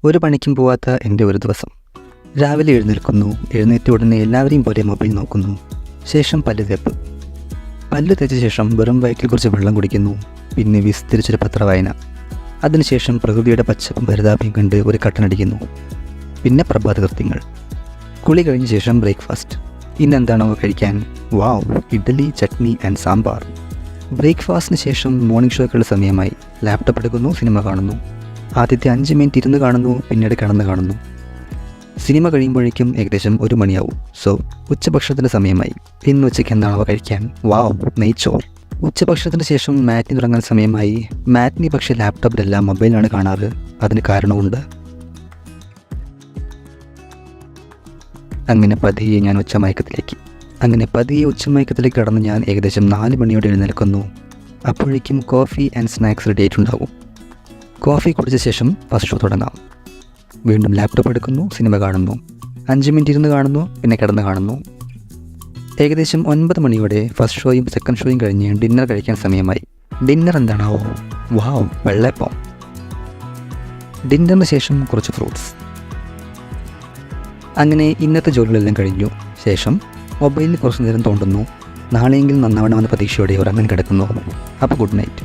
ഒരു പണിക്കും പോവാത്ത എൻ്റെ ഒരു ദിവസം. രാവിലെ എഴുന്നേൽക്കുന്നു. എഴുന്നേറ്റ ഉടനെ എല്ലാവരെയും പോലെ മൊബൈൽ നോക്കുന്നു. ശേഷം പല്ല് തേപ്പ്. പല്ല് തേച്ച ശേഷം വെറും വയറ്റിൽ കുറച്ച് വെള്ളം കുടിക്കുന്നു. പിന്നെ വിസ്തരിച്ചൊരു പത്രവായന. അതിനുശേഷം പ്രകൃതിയുടെ പച്ചപ്പും പരിതാപയും കണ്ട് ഒരു കട്ടനടിക്കുന്നു. പിന്നെ പ്രഭാതകൃത്യങ്ങൾ. കുളി കഴിഞ്ഞ ശേഷം ബ്രേക്ക്ഫാസ്റ്റ്. ഇന്നെന്താണോ കഴിക്കാൻ? വാവ്, ഇഡ്ഡലി, ചട്നി ആൻഡ് സാമ്പാർ. ബ്രേക്ക്ഫാസ്റ്റിന് ശേഷം മോർണിംഗ് ഷോയ്ക്കുള്ള സമയമായി. ലാപ്ടോപ്പ് എടുക്കുന്നു, സിനിമ കാണുന്നു. ആദ്യത്തെ 5 മിനിറ്റ് ഇരുന്ന് കാണുന്നു, പിന്നീട് കിടന്ന് കാണുന്നു. സിനിമ കഴിയുമ്പോഴേക്കും ഏകദേശം 1 മണിയാവും. സോ ഉച്ചഭക്ഷണത്തിൻ്റെ സമയമായി. ഇന്ന് ഉച്ചയ്ക്ക് എന്താണോ കഴിക്കാൻ? വാവ്, നെയ്ച്ചോർ. ഉച്ചഭക്ഷണത്തിന് ശേഷം മാറ്റിനി തുടങ്ങാൻ സമയമായി. മാറ്റിനി പക്ഷേ ലാപ്ടോപ്പിലല്ല, മൊബൈലാണ് കാണാറ്. അതിന് കാരണമുണ്ട്. അങ്ങനെ പതിയെ ഞാൻ ഉച്ചമയക്കത്തിലേക്ക് കടന്ന് ഞാൻ ഏകദേശം 4 മണിയോടെ എഴുന്നേൽക്കുന്നു. അപ്പോഴേക്കും കോഫി ആൻഡ് സ്നാക്സ് റെഡി ആയിട്ടുണ്ടാകും. കോഫി കുടിച്ച ശേഷം ഫസ്റ്റ് ഷോ തുടങ്ങാം. വീണ്ടും ലാപ്ടോപ്പ് എടുക്കുന്നു, സിനിമ കാണുന്നു. 5 മിനിറ്റ് ഇരുന്ന് കാണുന്നു, പിന്നെ കിടന്ന് കാണുന്നു. ഏകദേശം 9 മണിയോടെ ഫസ്റ്റ് ഷോയും സെക്കൻഡ് ഷോയും കഴിഞ്ഞ് ഡിന്നർ കഴിക്കാൻ സമയമായി. ഡിന്നർ എന്താണാവോ? വാവ്, വെള്ളയപ്പം. ഡിന്നറിന് ശേഷം കുറച്ച് ഫ്രൂട്ട്സ്. അങ്ങനെ ഇന്നത്തെ ജോലികളെല്ലാം കഴിഞ്ഞു. ശേഷം മൊബൈലിൽ കുറച്ച് നേരം തോണ്ടുന്നു. നാളെയെങ്കിലും നന്നാവണമെന്ന പ്രതീക്ഷയോടെ ഉറങ്ങാൻ കിടക്കുന്നു. അപ്പോൾ ഗുഡ് നൈറ്റ്.